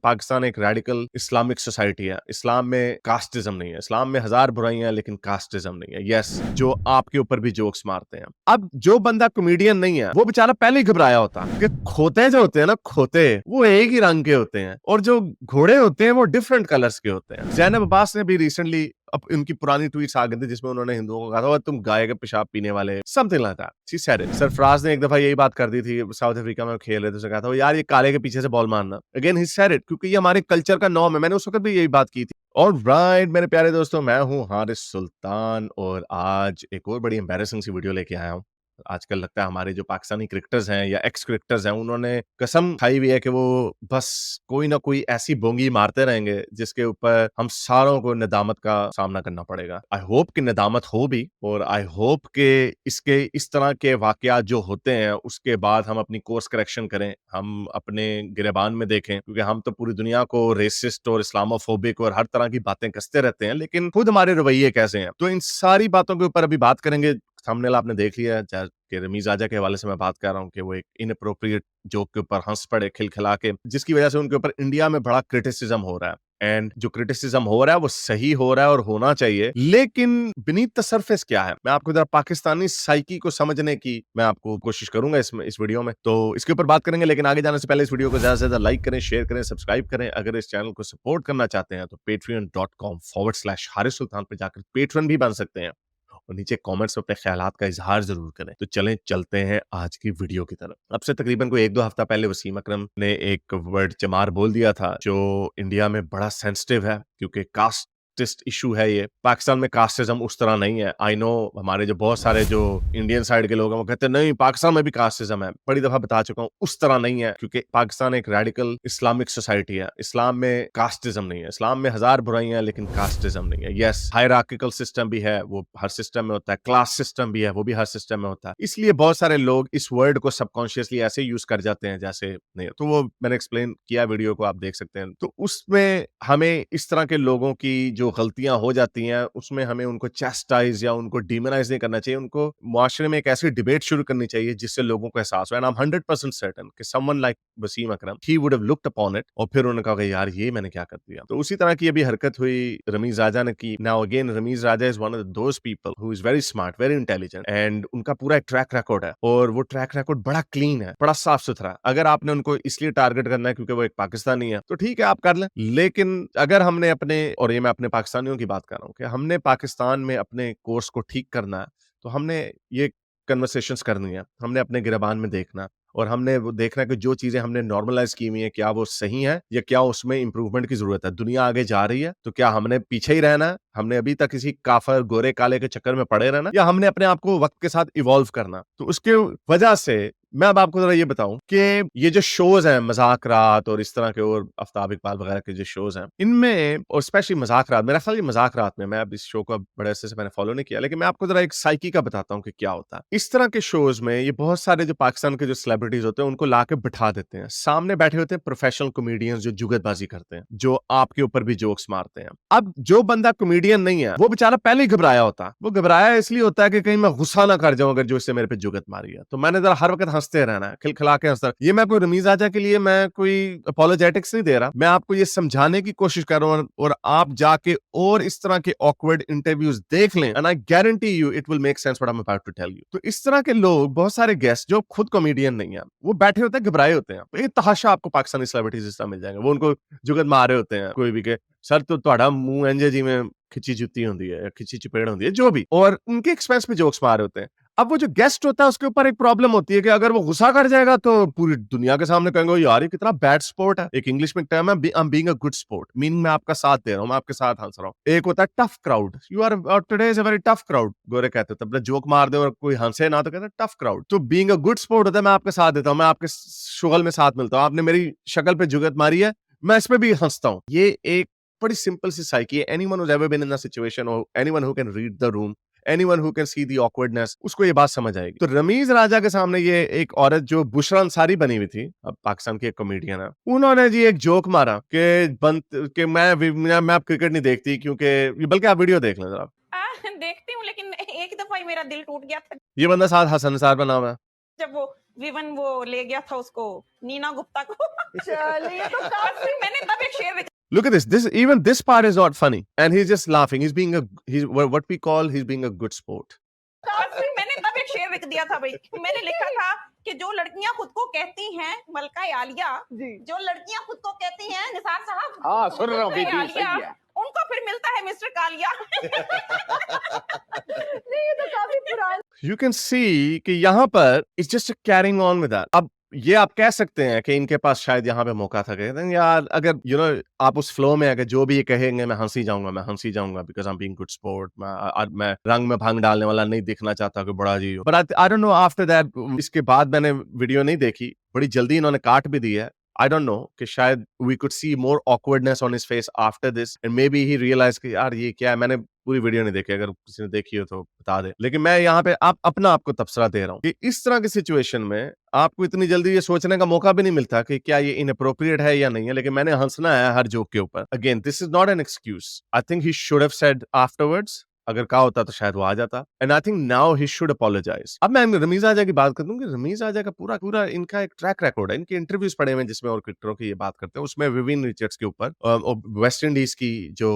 पाकिस्तान एक radical Islamic society है। इस्लाम में कास्टिज्म नहीं है। इस्लाम में हजार बुराइयां हैं लेकिन कास्टिज्म नहीं है। यस, जो आपके ऊपर भी जोक्स मारते हैं। अब जो बंदा कॉमेडियन नहीं है वो बेचारा पहले ही घबराया होता कि खोते जो होते हैं ना, खोते वो एक ही रंग के होते हैं और जो घोड़े होते हैं वो डिफरेंट कलर्स के होते हैं। ज़ैनब अब्बास ने भी रिसेंटली अब उनकी पुरानी ट्वीट्स आ गई थी जिसमें उन्होंने हिंदुओं को कहा था तुम गाय के पेशाब पीने वाले, something like that. She said it. Sarfaraz ने एक दफा यही बात कर दी थी, साउथ अफ्रीका में खेल रहे थे, उसने कहा था यार ये काले के पीछे से बॉल मारना। अगेन ही सेड इट, क्योंकि ये हमारे कल्चर का नॉर्म है। मैंने उस वक्त भी यही बात की थी। ऑलराइट मेरे प्यारे दोस्तों, मैं हूं हारिस सुल्तान और आज एक और बड़ी एम्बैरेसिंग सी वीडियो लेके आया हूं। आजकल लगता है हमारे जो पाकिस्तानी क्रिकेटर्स हैं या एक्स क्रिकेटर्स हैं उन्होंने कसम खाई हुई है कि वो बस कोई ना कोई ऐसी बोंगी मारते रहेंगे जिसके ऊपर हम सारों को नदामत का सामना करना पड़ेगा। आई होप कि नदामत हो भी, और आई होप कि इसके इस तरह के वाकयात जो होते हैं उसके बाद हम अपनी कोर्स करेक्शन करें, हम अपने गिरेबान में देखें, क्योंकि हम तो पूरी दुनिया को रेसिस्ट और इस्लामोफोबिक और हर तरह की बातें कसते रहते हैं, लेकिन खुद हमारे रवैये कैसे हैं। तो इन सारी बातों के ऊपर अभी बात करेंगे। थंबनेल आपने देख लिया है कि रमीज आजा के हवाले से मैं बात कर रहा हूँ कि वो एक इनअप्रोप्रिएट जोक के ऊपर हंस पड़े खिलखिला के, जिसकी वजह से उनके ऊपर इंडिया में बड़ा क्रिटिसिज्म हो रहा है। एंड जो क्रिटिसिज्म हो रहा है वो सही हो रहा है और होना चाहिए, लेकिन बीनीथ द सरफेस क्या है, मैं आपको जरा पाकिस्तानी साइकी को समझने की मैं आपको कोशिश करूंगा इस वीडियो में। तो इसके ऊपर बात करेंगे, लेकिन आगे जाने से पहले इस वीडियो को ज्यादा से ज्यादा लाइक करें, शेयर करें, सब्सक्राइब करें। अगर इस चैनल को सपोर्ट करना चाहते हैं तो patreon.com/हारिस सुल्तान पे जाकर पेट्रन भी बन सकते हैं और नीचे कमेंट्स में अपने ख्यालात का इजहार जरूर करें। तो चलें चलते हैं आज की वीडियो की तरफ। अब से तकरीबन कोई 1-2 हफ्ता पहले वसीम अकरम ने एक वर्ड चमार बोल दिया था जो इंडिया में बड़ा सेंसिटिव है, क्योंकि कास्ट इशू है। ये पाकिस्तान में कास्टिज्म उस तरह नहीं है। आई नो हमारे जो बहुत सारे जो इंडियन साइड के लोग हैं वो कहते हैं नहीं पाकिस्तान में भी कास्टिज्म है। बड़ी दफा बता चुका हूं उस तरह नहीं है, क्योंकि पाकिस्तान एक रेडिकल इस्लामिक सोसाइटी है। इस्लाम में कास्टिज्म नहीं है। इस्लाम में हजार बुराइयां हैं लेकिन कास्टिज्म नहीं है। यस, हायरार्किकल सिस्टम भी है, वो हर सिस्टम में होता है। क्लास सिस्टम भी है, वो भी हर सिस्टम में होता है। इसलिए बहुत सारे लोग इस वर्ड को सबकॉन्शियसली ऐसे यूज कर जाते हैं जैसे नहीं। तो वो मैंने एक्सप्लेन किया वीडियो को, आप देख सकते हैं। तो उसमें हमें इस तरह के लोगों की जो गलतियां हो जाती हैं उसमें हमें उनको चैस्टाइज या उनको डिमोनाइज नहीं करना चाहिए। उनको मुआशरे में एक ऐसी डिबेट शुरू करनी चाहिए जिससे लोगों को एहसास हो। एंड आई एम 100% सर्टेन कि someone like Wasim Akram he would have looked upon it और फिर उन्होंने कहा यार ये मैंने क्या कर दिया। तो उसी तरह की अभी हरकत हुई रमीज राजा ने की। Now again Rameez Raja is one of those people who is very smart, very intelligent, and उनका पूरा एक ट्रैक रिकॉर्ड है और वो ट्रैक रिकॉर्ड बड़ा क्लीन है, बड़ा साफ सुथरा है। अगर आपने उनको इसलिए टारगेट करना है क्योंकि वो एक पाकिस्तानी है तो ठीक है, आप कर लें। लेकिन अगर हमने अपने, और ये मैं अपने पाकिस्तानियों की बात कर रहा हूँ, कि हमने पाकिस्तान में अपने कोर्स को ठीक करना है तो हमने ये कन्वर्सेशंस करनी है, हमने अपने गिरबान में देखना है और हमने वो देखना है कि जो चीजें हमने नॉर्मलाइज की हुई है क्या वो सही है या क्या उसमें इंप्रूवमेंट की जरूरत है। दुनिया आगे जा रही है तो क्या हमने पीछे ही रहना है, हमने अभी तक किसी काफर गोरे काले के चक्कर में पड़े रहना, या हमने अपने आप को वक्त के साथ इवॉल्व करना। तो उसके वजह से मैं अब आपको जरा ये बताऊं कि ये जो शोज हैं मजाक रात और इस तरह के और आफ्ताब इकबाल वगैरह के जो शोज हैं इनमें, और स्पेशली मजाक रात, मेरा ख्याल ये मजाक रात में, मैं अब इस शो को बड़े अरसे से मैंने फॉलो नहीं किया, लेकिन मैं आपको जरा एक साइकी का बताता हूँ कि क्या होता है इस तरह के शोज में। ये बहुत सारे जो पाकिस्तान के जो सेलिब्रिटीज होते हैं उनको ला के बिठा देते हैं, सामने बैठे होते हैं प्रोफेशनल कॉमेडियंस जो जुगतबाजी करते हैं, जो आपके ऊपर भी जोक्स मारते हैं। अब जो बंदा कॉमेडियन नहीं है वो बेचारा पहले ही घबराया होता, वो घबराया इसलिए होता है कि कहीं मैं गुस्सा ना कर जाऊं अगर जो इससे मेरे पे जुगत मारी है। तो मैंने जरा हर वक्त हंसते रहना है, खिलखिला के हंसता। ये मैं कोई रमीज आजा के लिए मैं कोई अपोलोजेटिक्स नहीं दे रहा, मैं आपको ये समझाने की कोशिश कर रहा हूं और आप जाके और इस तरह के ऑकवर्ड इंटरव्यूज देख लें and I guarantee you it will make sense what I am about to tell you. तो इस तरह के लोग, बहुत सारे गेस्ट जो खुद कॉमेडियन नहीं है, वो बैठे होते हैं घबराए होते हैं। तो ये तहाशा आपको पाकिस्तानी सेलिब्रिटीज इस तरह मिल जाएंगे, वो उनको जुगत मार रहे होते हैं कोई भी के सर तो ਤੁਹਾਡਾ मुंह इंजे जी में खिंची जुत्ती होती है, खिंची चपेड़ होती है, जो भी, और उनके एक्सपेंस पे जोक्स मार रहे होते हैं। अब वो जो गेस्ट होता है उसके ऊपर एक प्रॉब्लम होती है कि अगर वो गुस्सा कर जाएगा तो पूरी दुनिया के सामने कहेंगे यार ये कितना बैड स्पोर्ट है। एक इंग्लिश में टर्म है I am being a good sport, meaning मैं आपका साथ दे रहा हूं, मैं आपके साथ हंस रहा हूं। एक होता है tough crowd, you are today is a very tough crowd, गोरे कहते हैं, तब जोक मार दे और कोई हंसे ना तो कहते हैं टफ क्राउड। तो बीइंग अ गुड स्पोर्ट होता है मैं आपके साथ देता हूं, मैं आपके शुगल में साथ मिलता हूं, आपने मेरी शक्ल पे जुगत मारी है मैं इस पे भी हंसता हूं। ये एक बड़ी सिंपल सी साइकी है। Anyone whose ever been in that situation और anyone who can read the room, anyone who can see the awkwardness, उसको ये बात समझ आएगी। तो रमीज राजा के सामने ये एक औरत जो बुशरा अंसारी बनी हुई थी, अब पाकिस्तान की एक कॉमेडियन है, उन्होंने जी एक जोक मारा कि मैं अब क्रिकेट नहीं देखती क्योंकि, बल्कि आप वीडियो देख लें जरा। देखती हूँ लेकिन एक दफा ही मेरा दिल टूट गया था ये बंदा साथ हसन निसार बना हुआ है। जब वो विवन वो ले गया था उसको, नीना गुप्ता को। चलिए तो और फिर मैंने तब एक शेर लिखा Look at this. Even this part is not funny, and he's just laughing. He's what we call he's being a good sport. और फिर मैंने तब एक शेर लिख दिया था भाई। मैंने लिखा था कि जो लड़कियां खुद को कहती हैं मलका आलिया, जी। जो लड़कियां खुद को कहती हैं निसार साहब, हाँ, सुन रहा हूँ मलका बेटी, आलिया, सही है। उनको फिर मिलता है मिस्टर कालिया। नहीं, ये तो काफी पुराना। You can see कि यहाँ पर it's just a carrying on with that. अब ये आप कह सकते हैं कि इनके पास शायद यहाँ पे मौका था, कहते हैं यार अगर आप उस फ्लो में अगर जो भी ये कहेंगे मैं हंसी जाऊंगा because I am being good sport, मैं रंग में भंग डालने वाला नहीं दिखना चाहता कि बड़ा जी हो। But I don't know after that, इसके बाद मैंने वीडियो नहीं देखी, बड़ी जल्दी इन्होंने काट भी दी है। I don't know कि शायद we could see more awkwardness on his face after this and maybe he realized कि यार ये क्या है। मैंने पूरी वीडियो नहीं देखी, अगर किसी ने देखी हो तो बता दे, लेकिन मैं यहाँ पे अपना आपको तबसरा दे रहा हूँ कि इस तरह की सिचुएशन में आपको इतनी जल्दी ये सोचने का मौका भी नहीं मिलता कि क्या ये इनअप्रोप्रिएट है या नहीं है, लेकिन मैंने हंसना है हर जोक के ऊपर। Again this is not an excuse, I think he should have said afterwards, अगर कहा होता तो शायद वो आ जाता। And I think now he should apologise. अब मैं रमीज आजा की बात करता हूँ कि रमीज आजा का पूरा इनका एक ट्रैक रिकॉर्ड है, इनके इंटरव्यूज पड़े हुए हैं जिसमें और क्रिकेटरों की ये बात करते हैं। उसमें विविन रिचर्ड्स के ऊपर वेस्ट इंडीज की जो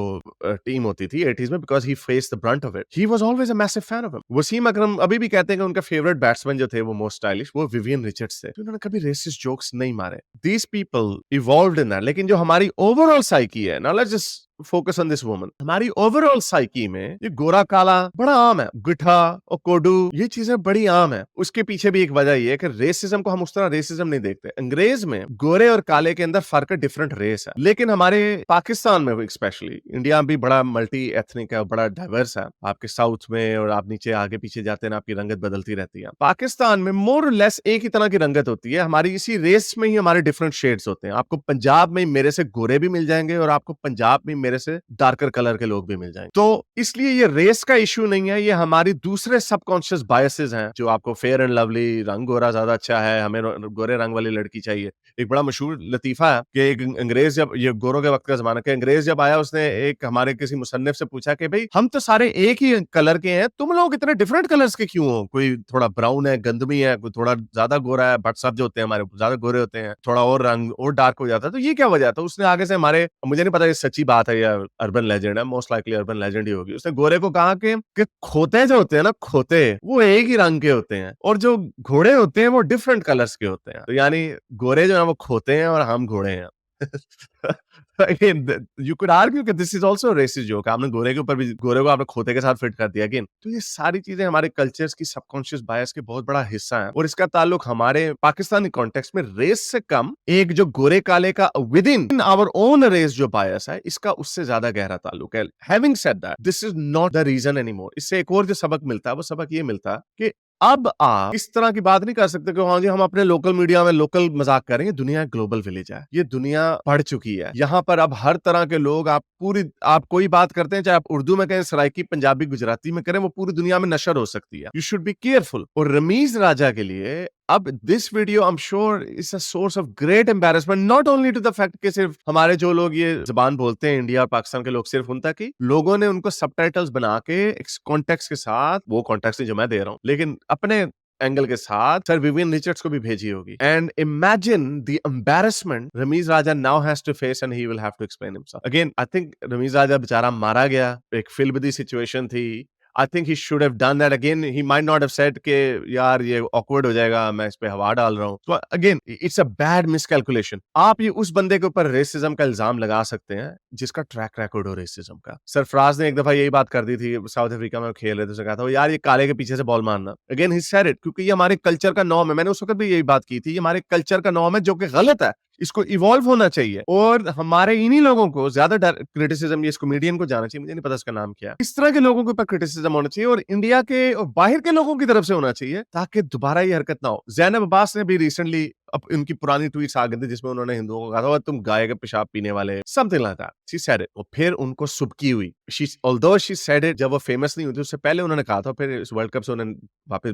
टीम होती थी 80s में, because he faced the brunt of it, he was always a massive fan of him. Wasim Akram अभी भी कहते हैं कि उनका फेवरेट बैट्समैन जो थे वो मोस्ट स्टाइलिश वो विवियन रिचर्ड्स थे। तो उन्होंने कभी रेसिस्ट जोक्स नहीं मारे। These people evolved in that. लेकिन जो हमारी ओवरऑल साइकी है, now let's just focus on this woman, हमारी ओवरऑल साइकी में ये गोरा काला बड़ा आम है, गुठा और कोडू ये चीजें बड़ी आम है। उसके पीछे भी एक वजह ये है कि रेसिज्म को हम उस तरह रेसिज्म नहीं देखते। अंग्रेज में गोरे और काले के अंदर फर्क है, डिफरेंट रेस है। लेकिन हमारे पाकिस्तान में स्पेशली, इंडिया भी बड़ा मल्टी एथनिक है, बड़ा डाइवर्स है। आपके साउथ में और आप नीचे आगे पीछे जाते हैं आपकी रंगत बदलती रहती है। पाकिस्तान में मोर और लेस एक ही तरह की रंगत होती है। हमारी इसी रेस में ही हमारे डिफरेंट शेड्स होते हैं। आपको पंजाब में मेरे से गोरे भी मिल जाएंगे और आपको पंजाब में मेरे से डार्कर कलर के लोग भी मिल जाएंगे। तो इसलिए ये रेस का इश्यू नहीं है, ये हमारी दूसरे सबकॉन्शियस बायसेस हैं। जो आपको फेयर एंड लवली, रंग गोरा ज्यादा अच्छा है, हमें गोरे रंग वाली लड़की चाहिए। एक बड़ा मशहूर लतीफा है कि एक अंग्रेज, जब ये गोरों के वक्त का जमाना के अंग्रेज जब आया, उसने एक हमारे किसी मुसन्निफ से पूछा कि भाई हम तो सारे एक ही कलर के हैं, तुम लोग इतने डिफरेंट कलर्स के क्यों हो? कोई थोड़ा ब्राउन है, गंदमी है, कोई थोड़ा ज्यादा गोरा है, बट सब जो होते हैं हमारे ज्यादा गोरे होते हैं, थोड़ा और रंग और डार्क हो जाता है, तो ये क्या वजह? तो उसने आगे से हमारे, मुझे नहीं पता ये सच्ची बात है या अर्बन लेजेंड है, मोस्ट लाइकली अर्बन लेजेंड ही होगी, उसने गोरे को कहा कि खोते जो होते हैं ना, खोते वो एक ही रंग के होते हैं और जो घोड़े होते हैं वो डिफरेंट कलर्स के होते हैं। तो यानी गोरे जो है वो खोते हैं और हम घोड़े हैं। Again, you could argue that this is also a racist joke. आपने गोरे के ऊपर भी, गोरे को आपने खोते के साथ फिट कर दिया। Again, तो ये सारी चीजें हमारे कल्चर्स की सबकॉन्शियस बायस के बहुत बड़ा हिस्सा है और इसका ताल्लुक हमारे पाकिस्तानी कॉन्टेक्स्ट में रेस से कम एक जो गोरे काले का within our own race जो बायस है, इसका उससे ज्यादा गहरा ताल्लुक है। Having said that, this is not the reason anymore. इससे एक और जो सबक मिलता है वो सबक ये मिलता है कि अब आप इस तरह की बात नहीं कर सकते कि हाँ जी हम अपने लोकल मीडिया में लोकल मजाक करेंगे। दुनिया ग्लोबल विलेज है, ये दुनिया बढ़ चुकी है। यहाँ पर अब हर तरह के लोग, आप कोई बात करते हैं, चाहे आप उर्दू में कहें, सराइकी, पंजाबी, गुजराती में करें, वो पूरी दुनिया में नशर हो सकती है। You should be careful. और रमीज राजा के लिए अब this video I am sure is a source of great embarrassment, not only to the fact कि सिर्फ हमारे जो लोग ये जबान बोलते हैं इंडिया और पाकिस्तान के लोग, सिर्फ उन तक ही लोगों ने उनको सबटाइटल्स बना के कॉन्टेक्स्ट के साथ, वो कॉन्टेक्स्ट जो मैं दे रहा हूं लेकिन अपने एंगल के साथ, सर विवियन रिचर्ड्स को भी भेजी होगी। And imagine the embarrassment Ramiz Raja now has to face and he will have to explain himself. Again I think Ramiz Raja बेचारा मारा गया, एक फिल्बदी सिचुएशन थी। I think he should have done that. Again, he might not have said कि यार ये awkward हो जाएगा, मैं इस पे हवा डाल रहा हूँ। So again, it's a bad miscalculation. आप ये उस बंदे के ऊपर रेसिज्म का इल्जाम लगा सकते हैं जिसका ट्रैक रिकॉर्ड हो रेसिज्म का। सरफराज ने एक दफा यही बात कर दी थी, साउथ अफ्रीका में खेल रहे थे, उसने कहा था यार ये काले के पीछे से बॉल मारना। Again, he said it क्योंकि ये हमारे कल्चर का नॉर्म है। मैंने उस वक्त भी यही बात की थी, ये हमारे कल्चर का नॉर्म है जो कि गलत है, इसको इवॉल्व होना चाहिए और हमारे इन्हीं लोगों को ज्यादा क्रिटिसिज्म, ये इस कॉमेडियन को जाना चाहिए, मुझे नहीं पता इसका नाम क्या है, इस तरह के लोगों के ऊपर क्रिटिसिज्म होना चाहिए और इंडिया के और बाहर के लोगों की तरफ से होना चाहिए ताकि दोबारा ये हरकत ना हो। ज़ैनब अब्बास ने भी रिसेंटली अब इनकी पुरानी ट्वीट्स आ गई थी जिसमें उन्होंने हिंदुओं को कहा था तुम गाय का पेशाब पीने वाले, something like that, she said it. और फिर उनको सुबकी हुई, she although she said it, जब वो फेमस नहीं हुई थी उससे पहले उन्होंने कहा था, फिर इस वर्ल्ड कप से उन्हें वापस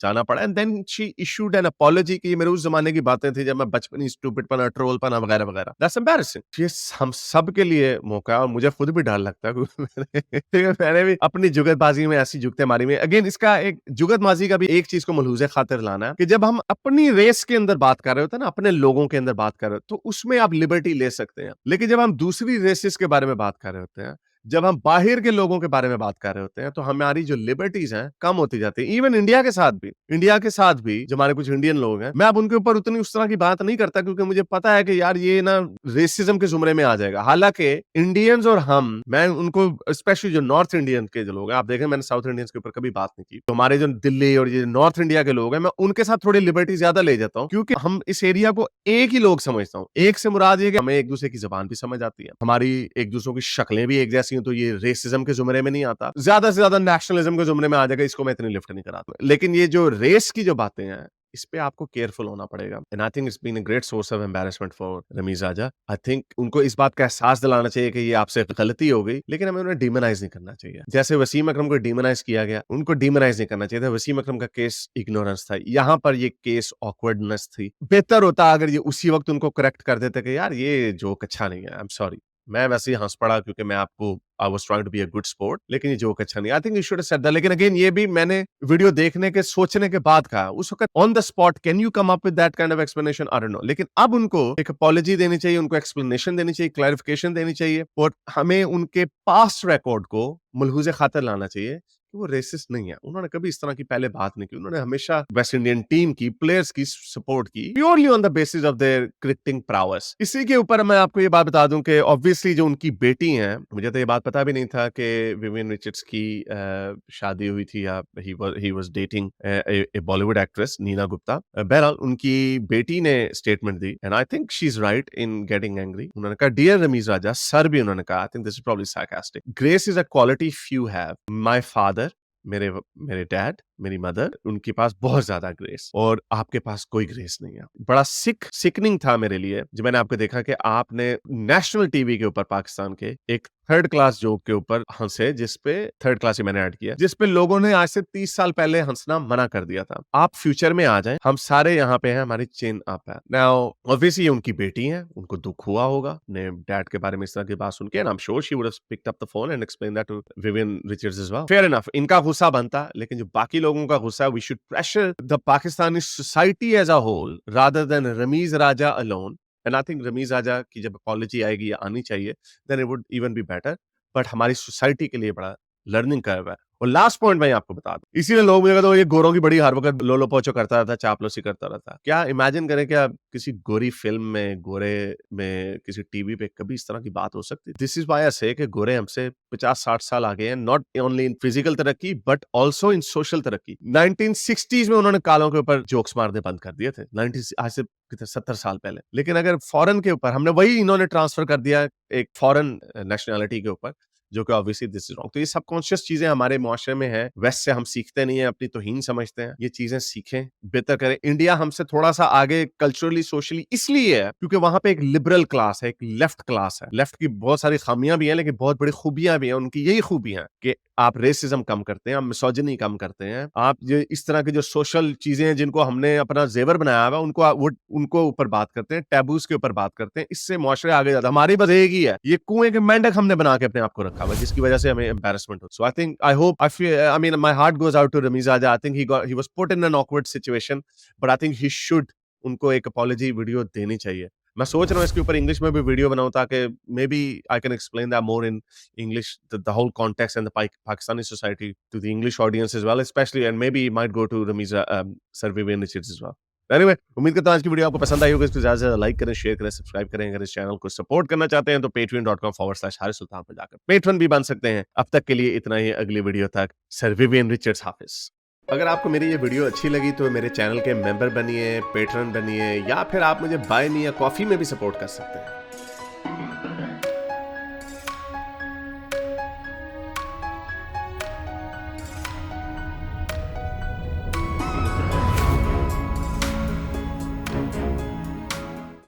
जाना पड़ा, and then she issued an apology कि ये मेरे उस जमाने की बातें थी जब मैं बचपनी स्टूपिडपना, ट्रोलपना वगैरह वगैरह। That's embarrassing. ये हम सब के लिए मौका है और मुझे खुद भी डर लगता है क्योंकि मैंने भी अपनी जुगतबाजी में ऐसी जुगतें मारी में। अगेन इसका एक जुगतबाजी का भी एक चीज को मलहूज़े खातिर लाना है कि जब हम अपनी रेस के अंदर बात कर रहे होते हैं ना, अपने लोगों के अंदर बात कर रहे हो तो उसमें आप लिबर्टी ले सकते हैं, लेकिन जब हम दूसरी रेसेस के बारे में बात कर रहे होते हैं, जब हम बाहर के लोगों के बारे में बात कर रहे होते हैं, तो हमारी जो लिबर्टीज हैं कम होती जाती है। इवन इंडिया के साथ भी जो हमारे कुछ इंडियन लोग हैं, मैं अब उनके ऊपर उतनी उस तरह की बात नहीं करता क्योंकि मुझे पता है कि यार ये ना रेसिज्म के जुमरे में आ जाएगा। हालांकि इंडियंस और मैं उनको स्पेशली जो नॉर्थ इंडियन के जो लोग हैं, आप देखें मैंने साउथ इंडियंस के ऊपर कभी बात नहीं की, तो हमारे जो दिल्ली और ये नॉर्थ इंडिया के लोग हैं, मैं उनके साथ थोड़ी लिबर्टी ज्यादा ले जाता हूँ क्योंकि हम इस एरिया को एक ही लोग समझता हूँ। एक से मुराद ये कि हमें एक दूसरे की जबान भी समझ आती है, हमारी एक दूसरों की शक्लें भी एक जैसी हैं, तो ये रेसिज्म के जुमरे में नहीं आता। ज्यादा से ज्यादा नेशनलिज्म के जुमरे में आ जाएगा, इसको मैं इतनी लिफ्ट नहीं कराता। लेकिन ये जो रेस की जो बातें हैं, इस पे आपको केयरफुल होना पड़ेगा। And I think it's been a great source of embarrassment for Rameez Raja. I think उनको इस बात का एहसास दिलाना चाहिए कि ये आपसे गलती हो गई, लेकिन हमें उन्हें डीमोनाइज नहीं करना चाहिए। जैसे वसीम अकरम को डीमोनाइज किया गया, उनको डीमोनाइज नहीं करना चाहिए था। वसीम अकरम का केस इग्नोरेंस था, यहाँ पर ये केस ऑकवर्डनेस थी। बेहतर होता अगर ये उसी वक्त उनको करेक्ट कर देते कि यार ये जोक अच्छा नहीं है, आई एम सॉरी। मैं वैसे ही हंस पड़ा क्योंकि मैं आपको I was trying to be a good sport, लेकिन ये जोक अच्छा नहीं। I think you should have said that. लेकिन अगेन ये भी मैंने वीडियो देखने के सोचने के बाद कहा, उस वक्त on the spot can you come up with that kind of explanation, I don't know. लेकिन अब उनको एक अपॉलॉजी देनी चाहिए, उनको एक्सप्लेनेशन देनी चाहिए, क्लैरिफिकेशन देनी चाहिए, और हमें उनके पास्ट रिकॉर्ड को मलहूज़े खातिर लाना चाहिए कि वो रेसिस्ट नहीं है। उन्होंने कभी इस तरह की पहले बात नहीं की। उन्होंने हमेशा वेस्ट इंडियन टीम की प्लेयर्स की सपोर्ट की purely on the basis of their cricketing प्राउस। इसी के ऊपर मैं आपको ये बात बता दूं कि ऑब्वियसली जो उनकी बेटी हैं, मुझे तो ये बात पता भी नहीं था कि विवियन रिचर्ड्स की शादी हुई थी या he was dating a Bollywood actress Neena Gupta. बहरहाल उनकी बेटी ने स्टेटमेंट दी and I think she is right in getting angry. उन्होंने कहा डियर रमीज राजा, सर भी उन्होंने कहा, I think this is probably sarcastic, grace is a quality few have. My father, मेरे डैड, मेरी मदर, उनके पास बहुत ज्यादा ग्रेस और आपके पास कोई ग्रेस नहीं है। बड़ा सिकनिंग था मेरे लिए जब मैंने आपको देखा कि आपने नेशनल टीवी के ऊपर पाकिस्तान के एक थर्ड क्लास जोक के ऊपर हंसे, जिसपे थर्ड क्लास ही मैंने ऐड किया, जिसपे लोगों ने आज से 30 साल पहले हंसना मना कर दिया था। आप फ्यूचर में आ जाएं, हम सारे यहाँ पे हैं, हमारी चेन अप है। नाउ ऑब्वियसली ये उनकी बेटी है, उनको दुख हुआ होगा ने डैड के बारे में इस तरह की बात सुन के, and I am sure she would have picked up the phone and explain that to Vivian Richards as well. Fair enough, इनका गुस्सा बनता, लेकिन जो बाकी लोगों का गुस्सा है, we should pressure the Pakistani society as a whole rather than Ramiz Raja alone. And I think Ramiz Raja की जब अपॉलॉजी आएगी या आनी चाहिए, then it would even be better. But हमारी सोसाइटी के लिए बड़ा लर्निंग कर्व है। और लास्ट पॉइंट मैं आपको बता दूं, इसीलिए लोग मुझे कहते हैं ये गोरों की बड़ी हर वक्त लोलो पोचो करता रहता, चापलूसी करता रहता। क्या इमेजिन करें क्या किसी गोरी फिल्म में, गोरे में किसी टीवी पे कभी इस तरह की बात हो सकती? दिस इज व्हाई आई से कि गोरे हमसे 50-60 साल आगे हैं, नॉट ओनली इन फिजिकल तरक्की बट ऑल्सो इन सोशल तरक्की। 1960s में उन्होंने कालों के ऊपर जोक्स मारने बंद कर दिए थे, 90s आज से 70 साल पहले। लेकिन अगर फॉरेन के ऊपर हमने वही इन्होंने ट्रांसफर कर दिया एक फॉरेन नेशनैलिटी के ऊपर, जो कि ऑब्वियसली दिस इज रॉन्ग। तो ये सबकॉन्शियस चीजें हमारे मुआशरे में है, वेस्ट से हम सीखते नहीं है, अपनी तौहीन समझते हैं। ये चीजें सीखें, बेहतर करें। इंडिया हमसे थोड़ा सा आगे कल्चरली, सोशली इसलिए है क्योंकि वहां पे एक लिबरल क्लास है, एक लेफ्ट क्लास है। लेफ्ट की बहुत सारी खामियां भी हैं, लेकिन बहुत बड़ी खूबियां भी हैं। उनकी यही खूबी है कि आप रेसिज्म कम करते हैं, आप मिसोजिनी कम करते हैं, आप ये इस तरह की जो सोशल चीजें हैं जिनको हमने अपना जेवर बनाया हुआ, उनको ऊपर बात करते हैं, टैबूज के ऊपर बात करते हैं। इससे मुआशरे आगे जाता है। हमारी बस एक ही है, ये कुएं के मेंढक हमने बना के अपने आप को रखा हुआ, जिसकी वजह से हमें एम्बैरेसमेंट हो। So I think, I hope, I mean my heart goes out to Ramiz Raja. I think he was put in an awkward situation, but I think he should, उनको एक अपॉलॉजी वीडियो देनी चाहिए। मैं सोच रहा हूँ इसके ऊपर इंग्लिश में भी वीडियो बनाऊं, ताकि maybe I can explain that more in English, the whole context and the Pakistani society to the English audience as well, especially, and maybe might go to Rameez sir Vivian Richards as well. Anyway, उम्मीद करता हूं आज की video आपको पसंद आई होगी। इसको ज्यादा से ज्यादा लाइक करें, शेयर करें, सब्सक्राइब करें। अगर इस चैनल को सपोर्ट करना चाहते हैं तो patreon.com/हारिस सुल्तान पर जाकर पेट्रन भी बन सकते हैं। अब तक के लिए इतना ही, अगली वीडियो तक सर विवियन रिचर्ड्स हाफिज। अगर आपको मेरी ये वीडियो अच्छी लगी तो मेरे चैनल के मेंबर बनिए, पेट्रन बनिए, या फिर आप मुझे बाय मी या कॉफी में भी सपोर्ट कर सकते हैं।